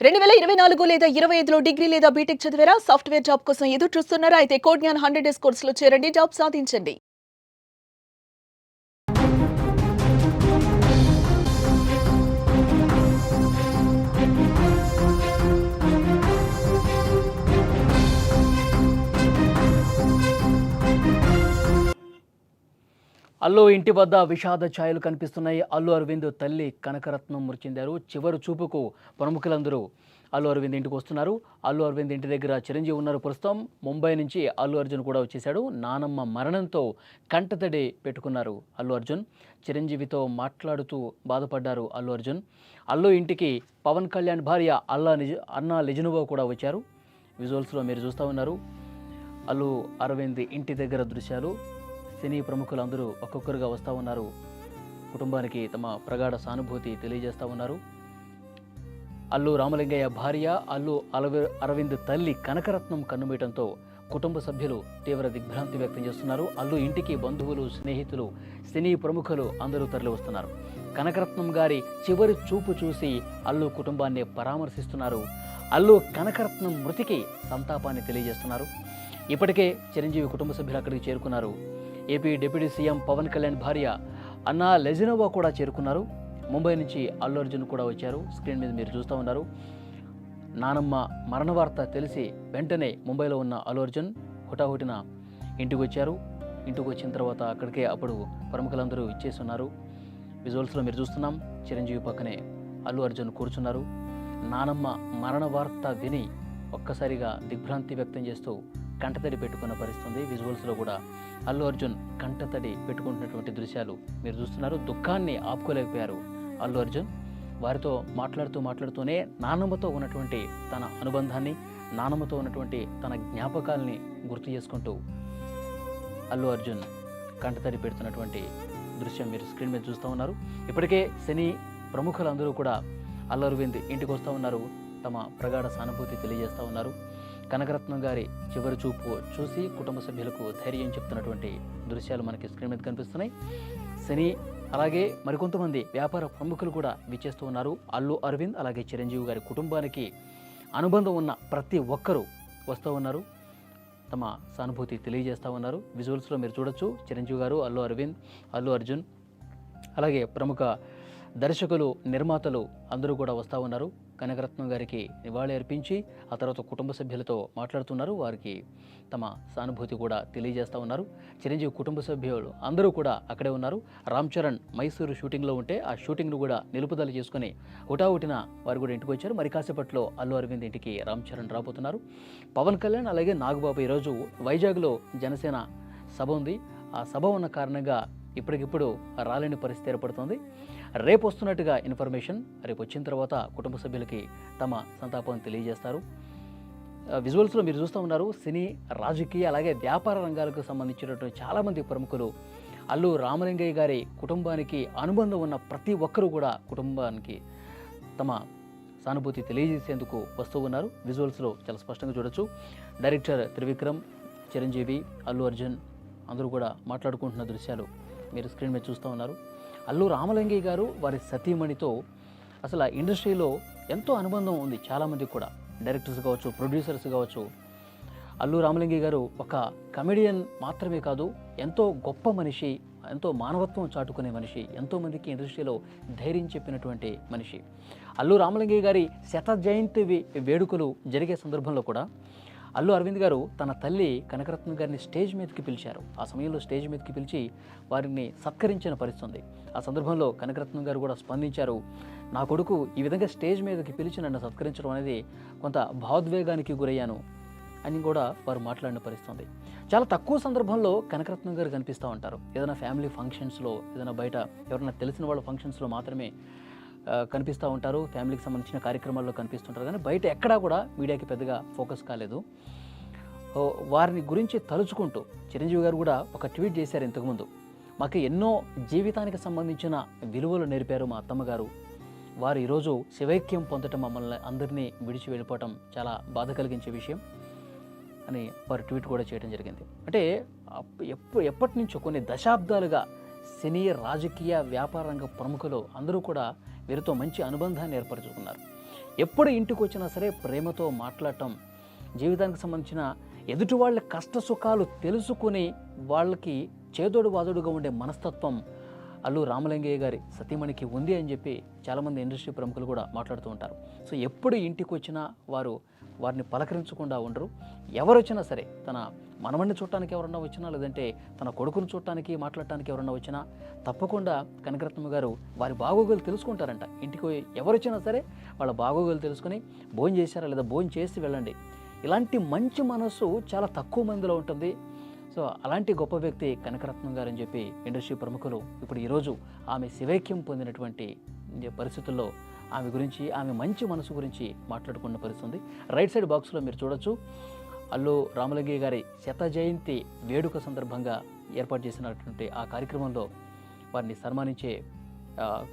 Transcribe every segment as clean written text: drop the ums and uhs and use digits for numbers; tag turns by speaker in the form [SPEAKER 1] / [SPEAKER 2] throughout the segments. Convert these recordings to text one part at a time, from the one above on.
[SPEAKER 1] 2024 లేదా 25లో డిగ్రీ లేదా బీటెక్ చదివారా? సాఫ్ట్‌వేర్ జాబ్ కోసం ఎదురు చూస్తున్నారా? అయితే కోడ్‌జ్ఞాన్ 100 డేస్ కోర్సులో చేరండి. జాబ్ సాధించండి.
[SPEAKER 2] అల్లు ఇంటి వద్ద విషాద ఛాయలు కనిపిస్తున్నాయి. అల్లు అరవింద్ తల్లి కనకరత్నం మృతి చెందారు. చివరి చూపుకు ప్రముఖులందరూ అల్లు అరవింద్ ఇంటికి వస్తున్నారు. అల్లు అరవింద్ ఇంటి దగ్గర చిరంజీవి ఉన్నారు. ప్రస్తుతం ముంబై నుంచి అల్లు అర్జున్ కూడా వచ్చేశాడు. నానమ్మ మరణంతో కంటతడి పెట్టుకున్నారు అల్లు అర్జున్. చిరంజీవితో మాట్లాడుతూ బాధపడ్డారు అల్లు అర్జున్. అల్లు ఇంటికి పవన్ కళ్యాణ్ భార్య అన్నా లెజినోవా కూడా వచ్చారు. విజువల్స్లో మీరు చూస్తూ ఉన్నారు అల్లు అరవింద్ ఇంటి దగ్గర దృశ్యాలు. సినీ ప్రముఖులు అందరూ ఒక్కొక్కరుగా వస్తూ ఉన్నారు. కుటుంబానికి తమ ప్రగాఢ సానుభూతి తెలియజేస్తూ ఉన్నారు. అల్లు రామలింగయ్య భార్య అల్లు అరవింద్ తల్లి కనకరత్నం కన్నుమూయటంతో కుటుంబ సభ్యులు తీవ్ర దిగ్భ్రాంతి వ్యక్తం చేస్తున్నారు. అల్లు ఇంటికి బంధువులు, స్నేహితులు, సినీ ప్రముఖులు అందరూ తరలి వస్తున్నారు. కనకరత్నం గారి చివరి చూపు చూసి అల్లు కుటుంబాన్ని పరామర్శిస్తున్నారు. అల్లు కనకరత్నం మృతికి సంతాపాన్ని తెలియజేస్తున్నారు. ఇప్పటికే చిరంజీవి కుటుంబ సభ్యులు అక్కడికి చేరుకున్నారు. AP deputy CM Pawan Kalyan భార్య అన్నా లెజినోవా కూడా చేరుకున్నారు. ముంబై నుంచి అల్లు అర్జున్ కూడా వచ్చారు. స్క్రీన్ మీద మీరు చూస్తూ ఉన్నారు. నానమ్మ మరణ వార్త తెలిసి వెంటనే ముంబైలో ఉన్న అల్లు అర్జున్ హుటాహుటిన ఇంటికి వచ్చారు. ఇంటికి వచ్చిన తర్వాత అక్కడికే అప్పుడు ప్రముఖులందరూ ఇచ్చేసి ఉన్నారు. విజువల్స్లో మీరు చూస్తున్నాం. చిరంజీవి పక్కనే అల్లు అర్జున్ కూర్చున్నారు. నానమ్మ మరణ వార్త విని ఒక్కసారిగా దిగ్భ్రాంతి వ్యక్తం చేస్తూ కంటతడి పెట్టుకున్న పరిస్థితుంది. విజువల్స్లో కూడా అల్లు అర్జున్ కంటతడి పెట్టుకుంటున్నటువంటి దృశ్యాలు మీరు చూస్తున్నారు. దుఃఖాన్ని ఆపుకోలేకపోయారు అల్లు అర్జున్. వారితో మాట్లాడుతూనే నానమ్మతో ఉన్నటువంటి తన అనుబంధాన్ని, నానమ్మతో ఉన్నటువంటి తన జ్ఞాపకాలని గుర్తు చేసుకుంటూ అల్లు అర్జున్ కంటతడి పెడుతున్నటువంటి దృశ్యం మీరు స్క్రీన్ మీద చూస్తూ ఉన్నారు. ఇప్పటికే సినీ ప్రముఖులందరూ కూడా అల్లు అరవింద్ ఇంటికి వస్తూ ఉన్నారు. తమ ప్రగాఢ సానుభూతి తెలియజేస్తూ ఉన్నారు. కనకరత్నం గారి చివరి చూపు చూసి కుటుంబ సభ్యులకు ధైర్యం చెప్తున్నటువంటి దృశ్యాలు మనకి స్క్రీన్ మీద కనిపిస్తున్నాయి. సినీ అలాగే మరికొంతమంది వ్యాపార ప్రముఖులు కూడా విచ్చేస్తూ ఉన్నారు. అల్లు అరవింద్ అలాగే చిరంజీవి గారి కుటుంబానికి అనుబంధం ఉన్న ప్రతి ఒక్కరూ వస్తూ ఉన్నారు. తమ సానుభూతి తెలియజేస్తూ ఉన్నారు. విజువల్స్లో మీరు చూడొచ్చు. చిరంజీవి గారు, అల్లు అరవింద్, అల్లు అర్జున్ అలాగే ప్రముఖ దర్శకులు, నిర్మాతలు అందరూ కూడా వస్తూ ఉన్నారు. కనకరత్నం గారికి నివాళి అర్పించి ఆ తర్వాత కుటుంబ సభ్యులతో మాట్లాడుతున్నారు. వారికి తమ సానుభూతి కూడా తెలియజేస్తూ ఉన్నారు. చిరంజీవి కుటుంబ సభ్యులు అందరూ కూడా అక్కడే ఉన్నారు. రామ్ చరణ్ మైసూరు షూటింగ్లో ఉంటే ఆ షూటింగ్ను కూడా నిలుపుదల చేసుకుని హుటాహుటిన వారు కూడా ఇంటికి వచ్చారు. మరి కాసేపట్లో అల్లు అరవింద్ ఇంటికి రామ్ చరణ్ రాబోతున్నారు. పవన్ కళ్యాణ్ అలాగే నాగబాబు ఈరోజు వైజాగ్లో జనసేన సభ ఉంది. ఆ సభ ఉన్న కారణంగా ఇప్పటికిప్పుడు రాలేని పరిస్థితి ఏర్పడుతుంది. రేపు వస్తున్నట్టుగా ఇన్ఫర్మేషన్. రేపు వచ్చిన తర్వాత కుటుంబ సభ్యులకి తమ సంతాపాన్ని తెలియజేస్తారు. విజువల్స్లో మీరు చూస్తూ ఉన్నారు. సినీ, రాజకీయ అలాగే వ్యాపార రంగాలకు సంబంధించినటువంటి చాలామంది ప్రముఖులు అల్లు రామలింగయ్య గారి కుటుంబానికి అనుబంధం ఉన్న ప్రతి ఒక్కరూ కూడా కుటుంబానికి తమ సానుభూతి తెలియజేసేందుకు వస్తూ ఉన్నారు. విజువల్స్లో చాలా స్పష్టంగా చూడొచ్చు. డైరెక్టర్ త్రివిక్రమ్, చిరంజీవి, అల్లు అర్జున్ అందరూ కూడా మాట్లాడుకుంటున్న దృశ్యాలు మీరు స్క్రీన్ మీద చూస్తూ ఉన్నారు. అల్లు రామలింగయ్య గారు వారి సతీమణితో అసలు ఆ ఇండస్ట్రీలో ఎంతో అనుబంధం ఉంది. చాలామందికి కూడా డైరెక్టర్స్ కావచ్చు, ప్రొడ్యూసర్స్ కావచ్చు. అల్లు రామలింగయ్య గారు ఒక కమెడియన్ మాత్రమే కాదు, ఎంతో గొప్ప మనిషి, ఎంతో మానవత్వం చాటుకునే మనిషి, ఎంతోమందికి ఇండస్ట్రీలో ధైర్యం చెప్పినటువంటి మనిషి. అల్లు రామలింగయ్య గారి శత జయంతి వేడుకలు జరిగే సందర్భంలో కూడా అల్లు అరవింద్ గారు తన తల్లి కనకరత్నం గారిని స్టేజ్ మీదకి పిలిచారు. ఆ సమయంలో స్టేజ్ మీదకి పిలిచి వారిని సత్కరించిన పరిస్థితుంది. ఆ సందర్భంలో కనకరత్నం గారు కూడా స్పందించారు. నా కొడుకు ఈ విధంగా స్టేజ్ మీదకి పిలిచి నన్ను సత్కరించడం అనేది కొంత భావోద్వేగానికి గురయ్యాను అని కూడా వారు మాట్లాడిన పరిస్థితుంది. చాలా తక్కువ సందర్భంలో కనకరత్నం గారు కనిపిస్తూ ఉంటారు. ఏదైనా ఫ్యామిలీ ఫంక్షన్స్లో, ఏదైనా బయట ఎవరైనా తెలిసిన వాళ్ళ ఫంక్షన్స్లో మాత్రమే కనిపిస్తూ ఉంటారు. ఫ్యామిలీకి సంబంధించిన కార్యక్రమాల్లో కనిపిస్తుంటారు. కానీ బయట ఎక్కడా కూడా మీడియాకి పెద్దగా ఫోకస్ కాలేదు. వారిని గురించి తలుచుకుంటూ చిరంజీవి గారు కూడా ఒక ట్వీట్ చేశారు ఇంతకుముందు. మాకు ఎన్నో జీవితానికి సంబంధించిన విలువలు నేర్పారు మా అత్తమ్మగారు. వారు ఈరోజు శివైక్యం పొందటం, మమ్మల్ని అందరినీ విడిచి వెళ్ళిపోవటం చాలా బాధ కలిగించే విషయం అని వారు ట్వీట్ కూడా చేయడం జరిగింది. అంటే ఎప్పటి నుంచో కొన్ని దశాబ్దాలుగా సినీ, రాజకీయ, వ్యాపార రంగ ప్రముఖులు అందరూ కూడా వీరితో మంచి అనుబంధాన్ని ఏర్పరచుకున్నారు. ఎప్పుడు ఇంటికి వచ్చినా సరే ప్రేమతో మాట్లాడటం, జీవితానికి సంబంధించిన ఎదుటి వాళ్ళ కష్ట సుఖాలు తెలుసుకుని వాళ్ళకి చేదోడు వాదోడుగా ఉండే మనస్తత్వం అల్లు రామలింగయ్య గారి సతీమణికి ఉంది అని చెప్పి చాలామంది ఇండస్ట్రీ ప్రముఖులు కూడా మాట్లాడుతూ ఉంటారు. సో ఎప్పుడు ఇంటికి వచ్చినా వారిని పలకరించకుండా ఉండరు. ఎవరు వచ్చినా సరే, తన మనవడిని చూడటానికి ఎవరన్నా వచ్చినా, లేదంటే తన కొడుకును చూడటానికి మాట్లాడటానికి ఎవరన్నా వచ్చినా తప్పకుండా కనకరత్నమ్మ గారు వారి బాగోగులు తెలుసుకుంటారంట. ఇంటికి ఎవరు వచ్చినా సరే వాళ్ళ బాగోగులు తెలుసుకుని భోజనం చేశారా లేదా భోజనం చేసి వెళ్ళండి. ఇలాంటి మంచి మనసు చాలా తక్కువ మందిలో ఉంటుంది. సో అలాంటి గొప్ప వ్యక్తి కనకరత్నం గారు అని చెప్పి ఇండస్ట్రీ ప్రముఖులు ఇప్పుడు ఈరోజు ఆమె శివైక్యం పొందినటువంటి పరిస్థితుల్లో ఆమె గురించి, ఆమె మంచి మనసు గురించి మాట్లాడుకున్న పరిస్థితి ఉంది. రైట్ సైడ్ బాక్స్లో మీరు చూడొచ్చు, అల్లు రామలింగయ్య గారి శత జయంతి వేడుక సందర్భంగా ఏర్పాటు చేసినటువంటి ఆ కార్యక్రమంలో వారిని సన్మానించే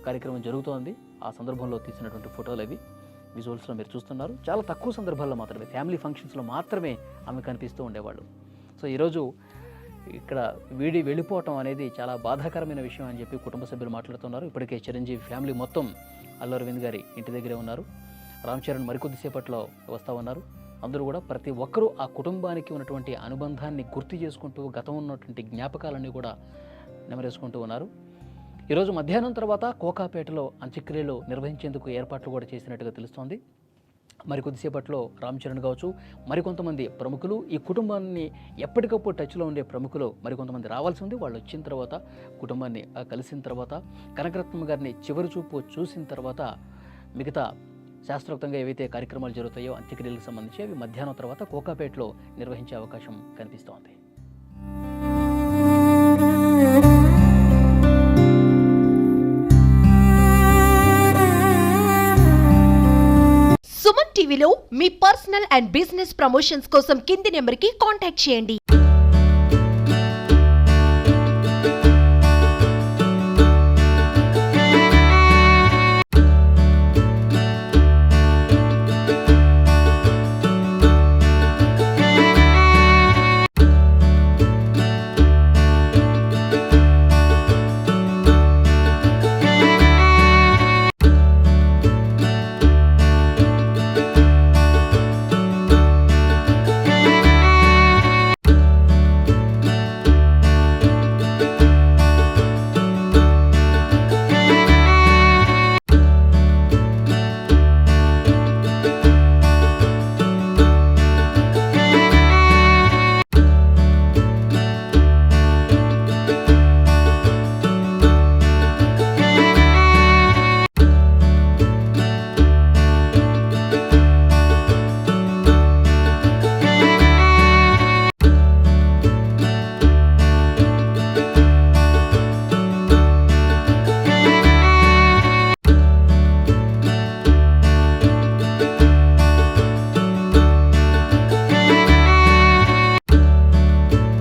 [SPEAKER 2] కార్యక్రమం జరుగుతోంది. ఆ సందర్భంలో తీసినటువంటి ఫోటోలు అవి విజువల్స్లో మీరు చూస్తున్నారు. చాలా తక్కువ సందర్భాల్లో మాత్రమే, ఫ్యామిలీ ఫంక్షన్స్లో మాత్రమే ఆమె కనిపిస్తూ ఉండేవాళ్ళు. సో ఈరోజు ఇక్కడ వెళ్ళిపోవటం అనేది చాలా బాధాకరమైన విషయం అని చెప్పి కుటుంబ సభ్యులు మాట్లాడుతున్నారు. ఇప్పటికే చిరంజీవి ఫ్యామిలీ మొత్తం అల్లు అరవింద్ గారి ఇంటి దగ్గరే ఉన్నారు. రామ్ చరణ్ మరికొద్దిసేపట్లో వస్తూ ఉన్నారు. అందరూ కూడా ప్రతి ఒక్కరూ ఆ కుటుంబానికి ఉన్నటువంటి అనుబంధాన్ని గుర్తు చేసుకుంటూ గతం ఉన్నటువంటి జ్ఞాపకాలన్నీ కూడా నెమరేసుకుంటూ ఉన్నారు. ఈరోజు మధ్యాహ్నం తర్వాత కోకాపేటలో అంత్యక్రియలు నిర్వహించేందుకు ఏర్పాట్లు కూడా చేసినట్టుగా తెలుస్తోంది. మరికొద్దిసేపట్లో రామ్ చరణ్ కావచ్చు, మరికొంతమంది ప్రముఖులు, ఈ కుటుంబాన్ని ఎప్పటికప్పుడు టచ్లో ఉండే ప్రముఖులు మరికొంతమంది రావాల్సి ఉంది. వాళ్ళు వచ్చిన తర్వాత, కుటుంబాన్ని కలిసిన తర్వాత, కనకరత్నమ్మ గారిని చివరి చూపు చూసిన తర్వాత మిగతా శాస్త్రోక్తంగా ఏవైతే కార్యక్రమాలు జరుగుతాయో అంత్యక్రియలకు సంబంధించి అవి మధ్యాహ్నం తర్వాత కోకాపేటలో నిర్వహించే అవకాశం కనిపిస్తోంది.
[SPEAKER 3] సుమన్ టీవీలో మీ పర్సనల్ అండ్ బిజినెస్ ప్రమోషన్స్ కోసం కింది నెంబర్కి కాంటాక్ట్ చేయండి.